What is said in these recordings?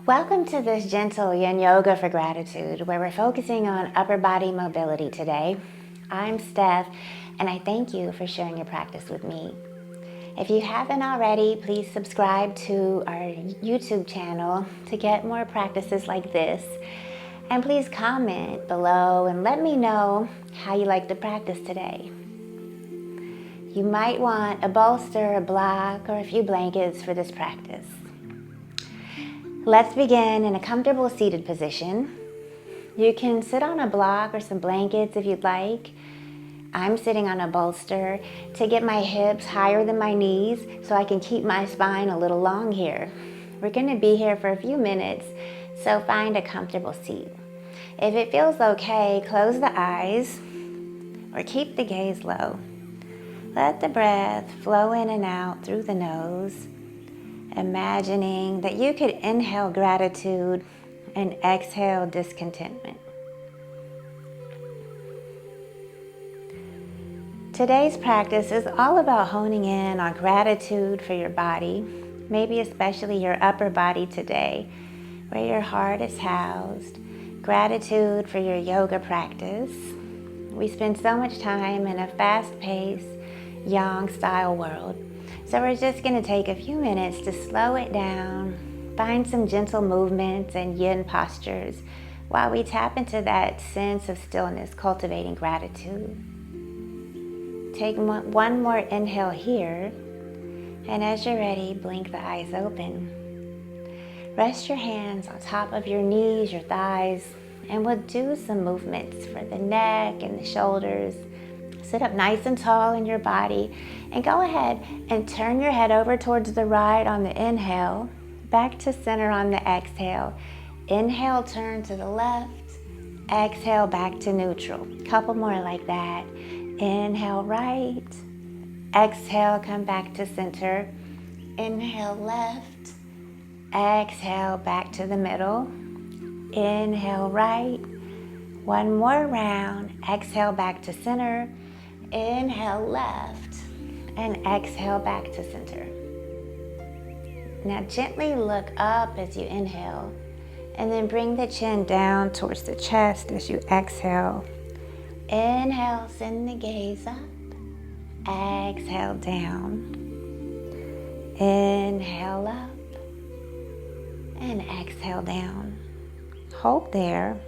Welcome to this gentle yin yoga for gratitude, where we're focusing on upper body mobility today. I'm Steph, and I thank you for sharing your practice with me. If you haven't already, please subscribe to our YouTube channel to get more practices like this. And please comment below and let me know how you like the practice today. You might want a bolster, a block, or a few blankets for this practice. Let's begin in a comfortable seated position. You can sit on a block or some blankets if you'd like. I'm sitting on a bolster to get my hips higher than my knees so I can keep my spine a little long here. We're going to be here for a few minutes, so find a comfortable seat. If it feels okay, close the eyes or keep the gaze low. Let the breath flow in and out through the nose, imagining that you could inhale gratitude and exhale discontentment. Today's practice is all about honing in on gratitude for your body, maybe especially your upper body today, where your heart is housed. Gratitude for your yoga practice. We spend so much time in a fast-paced, yang-style world. So we're just going to take a few minutes to slow it down, find some gentle movements and yin postures while we tap into that sense of stillness, cultivating gratitude. Take one more inhale here, and as you're ready, blink the eyes open. Rest your hands on top of your knees, your thighs, and we'll do some movements for the neck and the shoulders. Sit up nice and tall in your body and go ahead and turn your head over towards the right on the inhale, back to center on the exhale. Inhale, turn to the left. Exhale, back to neutral. Couple more like that. Inhale, right. Exhale, come back to center. Inhale, left. Exhale, back to the middle. Inhale, right. One more round. Exhale, back to center. Inhale, left, and exhale back to center. Now gently look up as you inhale, and then bring the chin down towards the chest as you exhale. Inhale, send the gaze up. Exhale, down. Inhale, up, and exhale, down. Hold there.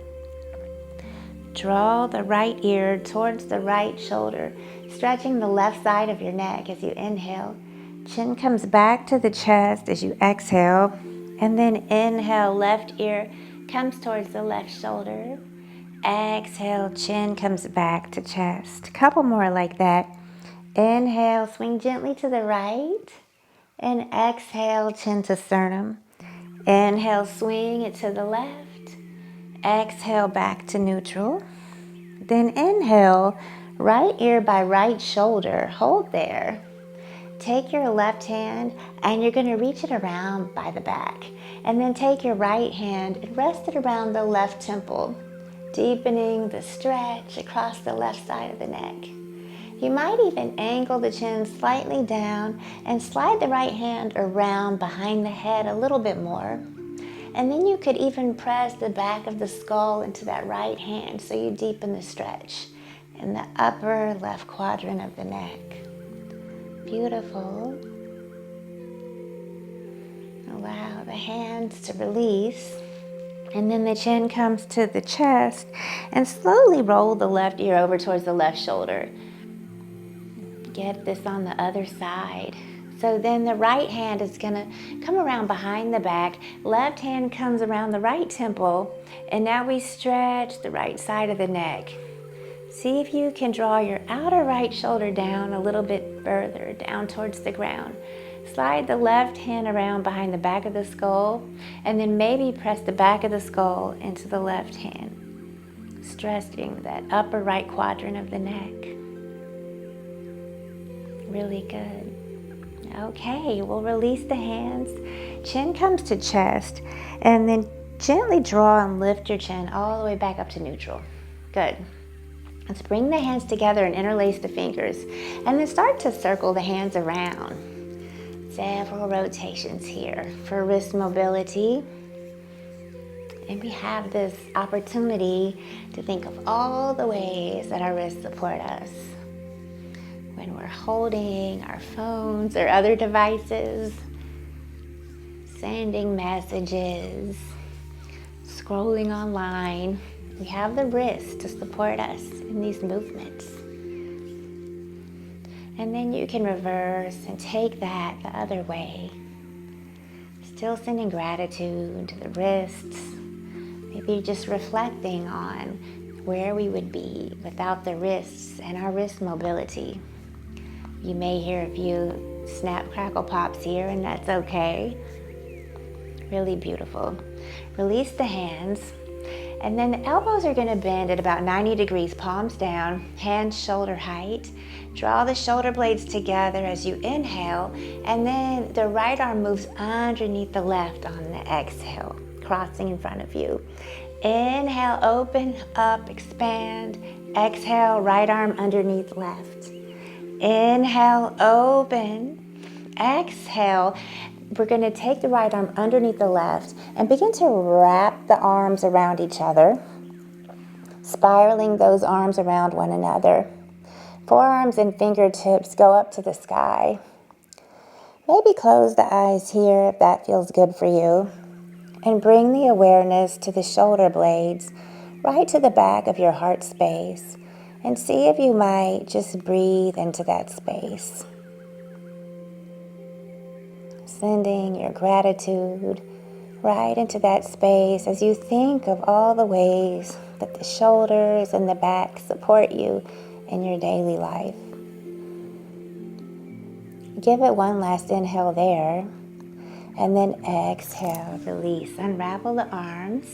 Draw the right ear towards the right shoulder, stretching the left side of your neck as you inhale. Chin comes back to the chest as you exhale, and then inhale, left ear comes towards the left shoulder. Exhale, chin comes back to chest. Couple more like that. Inhale, swing gently to the right, and exhale, chin to sternum. Inhale, swing it to the left. Exhale, back to neutral. Then inhale, right ear by right shoulder. Hold there. Take your left hand and you're going to reach it around by the back. And then take your right hand and rest it around the left temple, deepening the stretch across the left side of the neck. You might even angle the chin slightly down and slide the right hand around behind the head a little bit more. And then you could even press the back of the skull into that right hand so you deepen the stretch in the upper left quadrant of the neck. Beautiful. Allow the hands to release. And then the chin comes to the chest, and slowly roll the left ear over towards the left shoulder. Get this on the other side. So then the right hand is going to come around behind the back. Left hand comes around the right temple. And now we stretch the right side of the neck. See if you can draw your outer right shoulder down a little bit further, down towards the ground. Slide the left hand around behind the back of the skull. And then maybe press the back of the skull into the left hand, stretching that upper right quadrant of the neck. Really good. Okay, we'll release the hands. Chin comes to chest, and then gently draw and lift your chin all the way back up to neutral. Good. Let's bring the hands together and interlace the fingers, and then start to circle the hands around. Several rotations here for wrist mobility. And we have this opportunity to think of all the ways that our wrists support us. When we're holding our phones or other devices, sending messages, scrolling online, we have the wrists to support us in these movements. And then you can reverse and take that the other way. Still sending gratitude to the wrists. Maybe just reflecting on where we would be without the wrists and our wrist mobility. You may hear a few snap, crackle, pops here, and that's okay. Really beautiful. Release the hands. And then the elbows are going to bend at about 90 degrees, palms down, hands shoulder height. Draw the shoulder blades together as you inhale, and then the right arm moves underneath the left on the exhale, crossing in front of you. Inhale, open up, expand. Exhale, right arm underneath left. Inhale, open. Exhale. We're going to take the right arm underneath the left and begin to wrap the arms around each other, spiraling those arms around one another. Forearms and fingertips go up to the sky. Maybe close the eyes here if that feels good for you. And bring the awareness to the shoulder blades, right to the back of your heart space. And see if you might just breathe into that space. Sending your gratitude right into that space as you think of all the ways that the shoulders and the back support you in your daily life. Give it one last inhale there, and then exhale, release. Unravel the arms,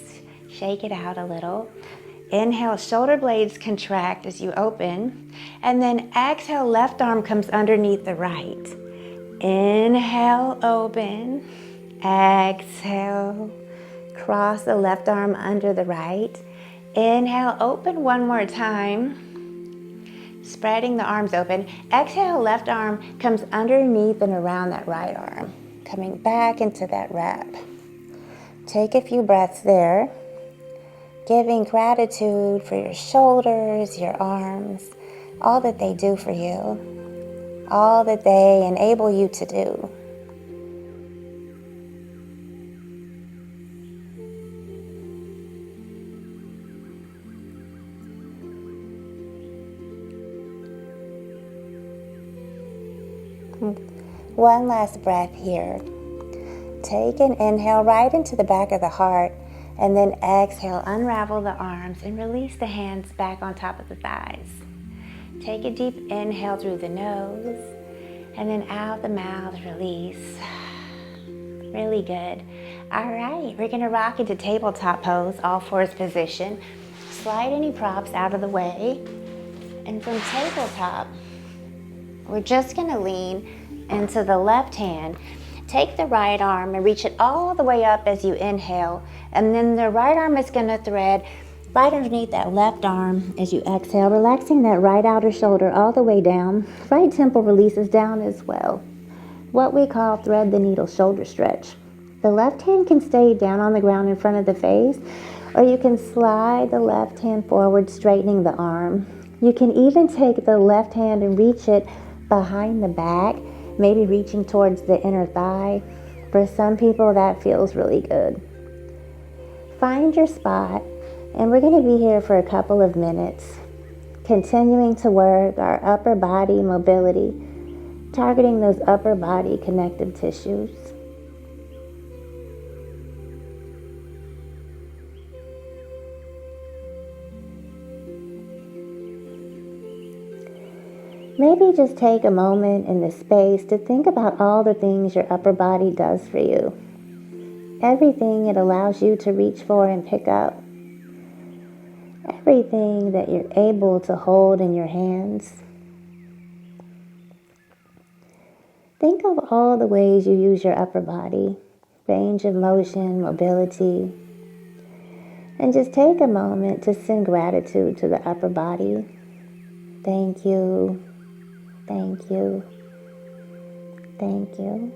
shake it out a little. Inhale, shoulder blades contract as you open, and then exhale, left arm comes underneath the right. Inhale, open. Exhale, cross the left arm under the right. Inhale, open one more time. Spreading the arms open. Exhale, left arm comes underneath and around that right arm. Coming back into that wrap. Take a few breaths there. Giving gratitude for your shoulders, your arms, all that they do for you. All that they enable you to do. One last breath here. Take an inhale right into the back of the heart, and then exhale, unravel the arms and release the hands back on top of the thighs. Take a deep inhale through the nose, and then out the mouth, release. Really good. All right, we're gonna rock into tabletop pose, all fours position. Slide any props out of the way. And from tabletop, we're just gonna lean into the left hand. Take the right arm and reach it all the way up as you inhale. And then the right arm is gonna thread right underneath that left arm as you exhale, relaxing that right outer shoulder all the way down. Right temple releases down as well. What we call thread the needle shoulder stretch. The left hand can stay down on the ground in front of the face, or you can slide the left hand forward, straightening the arm. You can even take the left hand and reach it behind the back, maybe reaching towards the inner thigh. For some people, that feels really good. Find your spot. And we're going to be here for a couple of minutes, continuing to work our upper body mobility, targeting those upper body connective tissues. Maybe just take a moment in this space to think about all the things your upper body does for you. Everything it allows you to reach for and pick up. Everything that you're able to hold in your hands. Think of all the ways you use your upper body, range of motion, mobility, and just take a moment to send gratitude to the upper body. Thank you, thank you, thank you.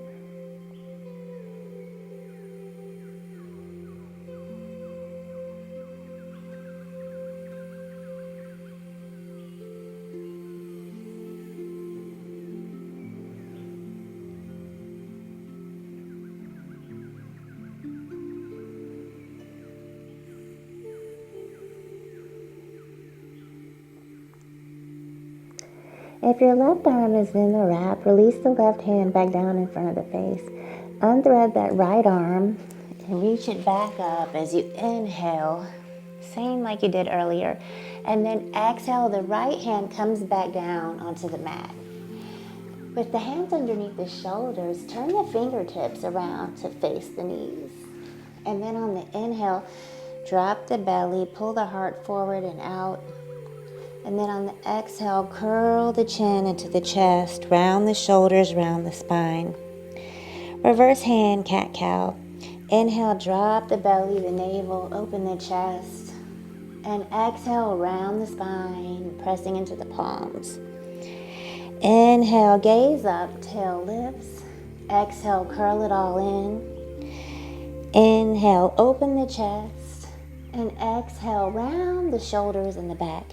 If your left arm is in the wrap, release the left hand back down in front of the face. Unthread that right arm and reach it back up as you inhale, same like you did earlier. And then exhale, the right hand comes back down onto the mat. With the hands underneath the shoulders, turn the fingertips around to face the knees. And then on the inhale, drop the belly, pull the heart forward and out. And then on the exhale, curl the chin into the chest, round the shoulders, round the spine. Reverse hand, cat-cow. Inhale, drop the belly, the navel, open the chest. And exhale, round the spine, pressing into the palms. Inhale, gaze up, tail lifts. Exhale, curl it all in. Inhale, open the chest. And exhale, round the shoulders and the back.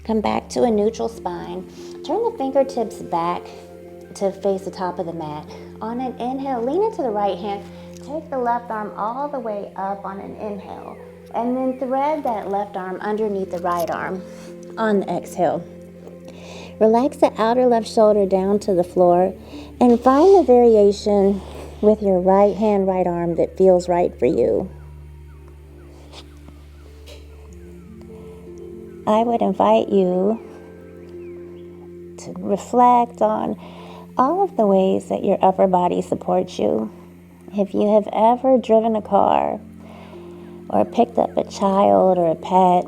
Come back to a neutral spine. Turn the fingertips back to face the top of the mat. On an inhale, lean into the right hand. Take the left arm all the way up on an inhale. And then thread that left arm underneath the right arm on the exhale. Relax the outer left shoulder down to the floor and find the variation with your right hand, right arm that feels right for you. I would invite you to reflect on all of the ways that your upper body supports you. If you have ever driven a car or picked up a child or a pet,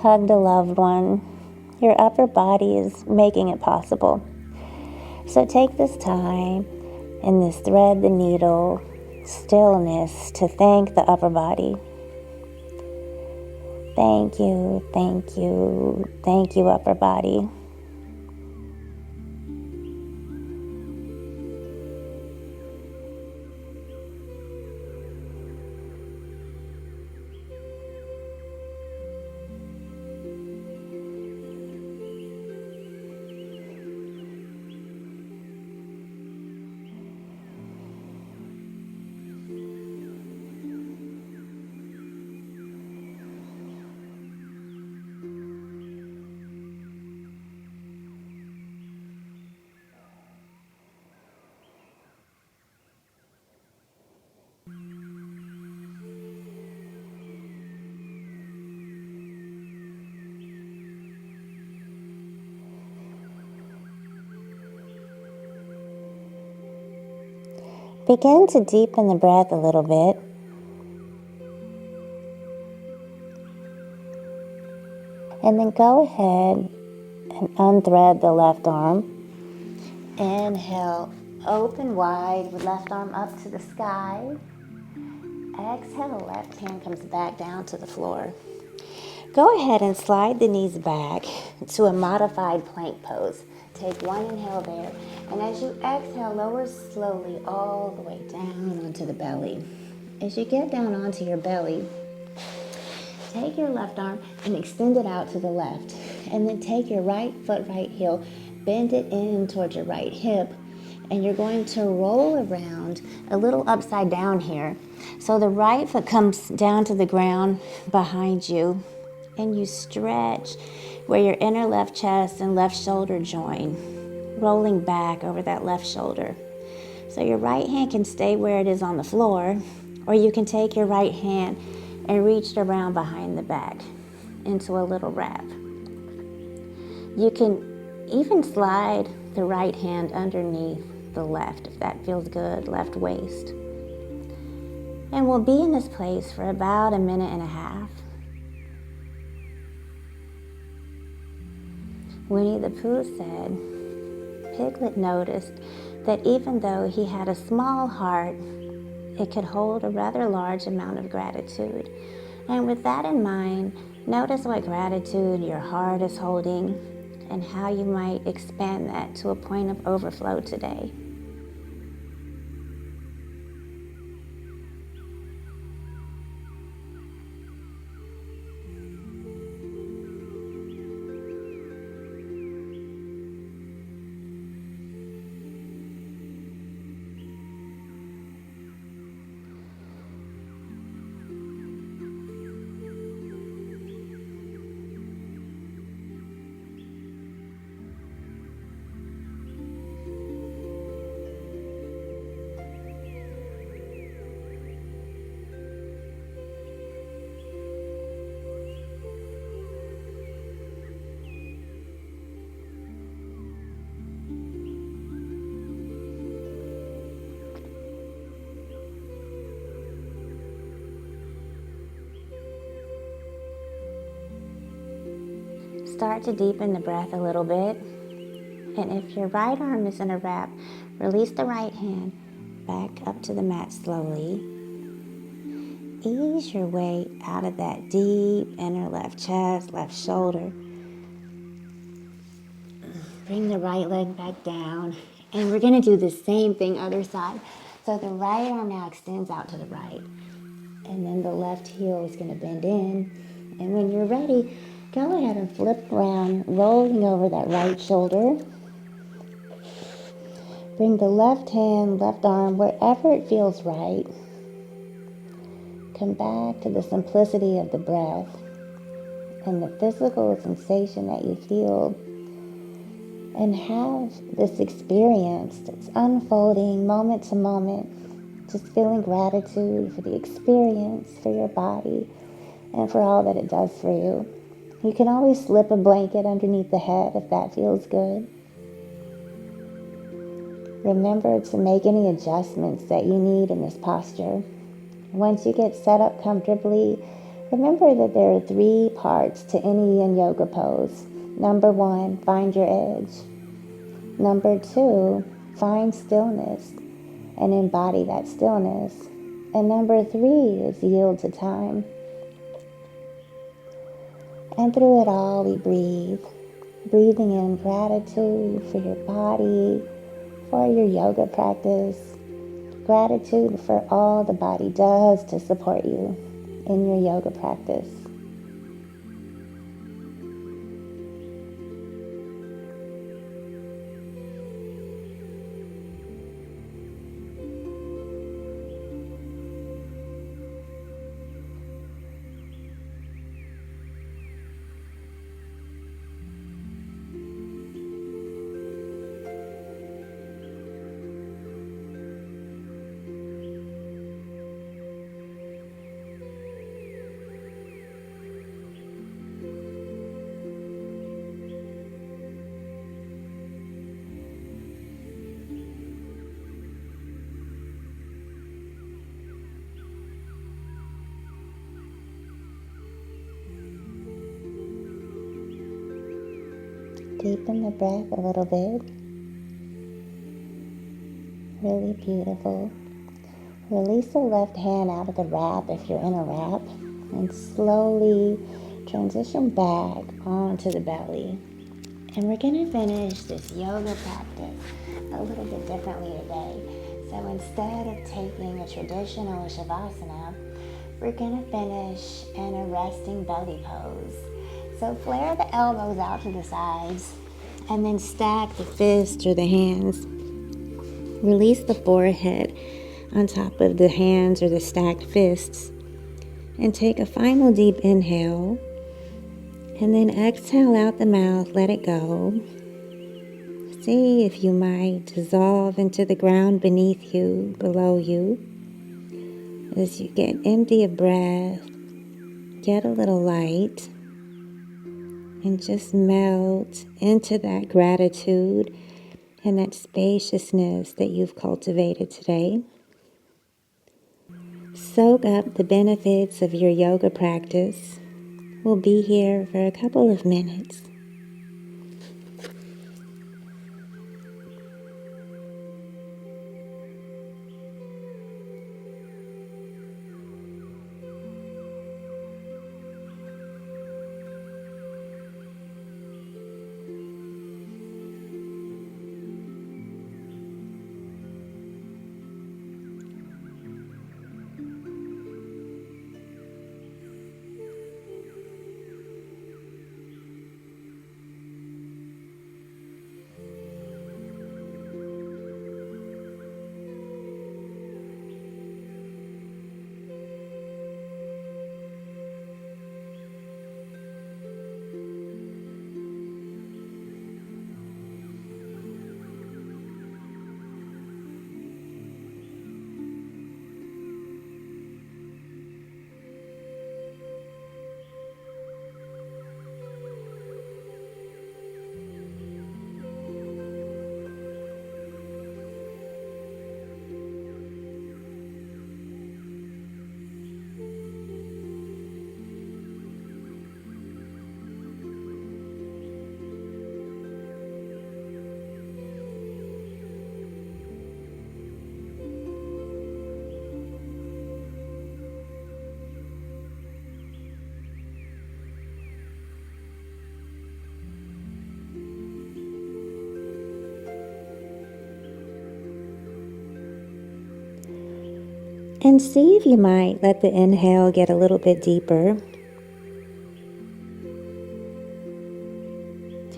hugged a loved one, your upper body is making it possible. So take this time in this thread the needle stillness to thank the upper body. Thank you, thank you, thank you, upper body. Begin to deepen the breath a little bit. And then go ahead and unthread the left arm. Inhale, open wide with left arm up to the sky. Exhale, left hand comes back down to the floor. Go ahead and slide the knees back to a modified plank pose. Take one inhale there, and as you exhale, lower slowly all the way down onto the belly. As you get down onto your belly, take your left arm and extend it out to the left, and then take your right foot, right heel, bend it in towards your right hip, and you're going to roll around a little upside down here. So the right foot comes down to the ground behind you, and you stretch where your inner left chest and left shoulder join, rolling back over that left shoulder. So your right hand can stay where it is on the floor, or you can take your right hand and reach it around behind the back into a little wrap. You can even slide the right hand underneath the left if that feels good, left waist. And we'll be in this place for about a minute and a half. Winnie the Pooh said, Piglet noticed that even though he had a small heart, it could hold a rather large amount of gratitude. And with that in mind, notice what gratitude your heart is holding and how you might expand that to a point of overflow today. start to deepen the breath a little bit. And if your right arm is in a wrap, release the right hand back up to the mat slowly. Ease your way out of that deep inner left chest, left shoulder. Bring the right leg back down. And we're going to do the same thing other side. So the right arm now extends out to the right. And then the left heel is going to bend in. And when you're ready, go ahead and flip around, rolling over that right shoulder. Bring the left hand, left arm, wherever it feels right. Come back to the simplicity of the breath and the physical sensation that you feel. And have this experience that's unfolding moment to moment. Just feeling gratitude for the experience, for your body, and for all that it does for you. You can always slip a blanket underneath the head if that feels good. Remember to make any adjustments that you need in this posture. Once you get set up comfortably, remember that there are 3 parts to any yin yoga pose. Number 1, find your edge. Number 2, find stillness and embody that stillness. And number 3 is yield to time. And through it all, we breathe. Breathing in gratitude for your body, for your yoga practice. Gratitude for all the body does to support you in your yoga practice. Deepen the breath a little bit. Really beautiful. Release the left hand out of the wrap if you're in a wrap, and slowly transition back onto the belly. And we're going to finish this yoga practice a little bit differently today. So instead of taking a traditional shavasana, we're going to finish in a resting belly pose. So flare the elbows out to the sides and then stack the fists or the hands. Release the forehead on top of the hands or the stacked fists. And take a final deep inhale. And then exhale out the mouth, let it go. See if you might dissolve into the ground beneath you, below you. As you get empty of breath, get a little light. And just melt into that gratitude and that spaciousness that you've cultivated today. Soak up the benefits of your yoga practice. We'll be here for a couple of minutes. And see if you might let the inhale get a little bit deeper.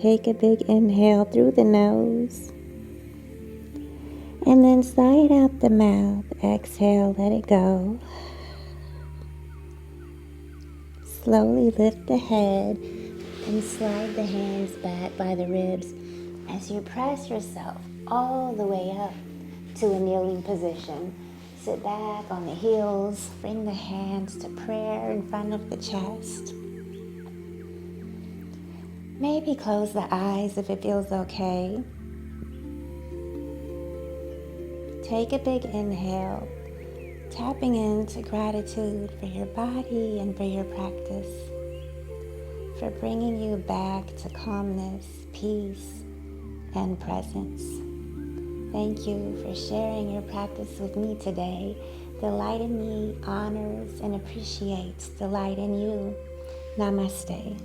Take a big inhale through the nose. And then sigh it out the mouth. Exhale, let it go. Slowly lift the head and slide the hands back by the ribs as you press yourself all the way up to a kneeling position. Sit back on the heels, bring the hands to prayer in front of the chest. Maybe close the eyes if it feels okay. Take a big inhale, tapping into gratitude for your body and for your practice, for bringing you back to calmness, peace, and presence. Thank you for sharing your practice with me today. The light in me honors and appreciates the light in you. Namaste.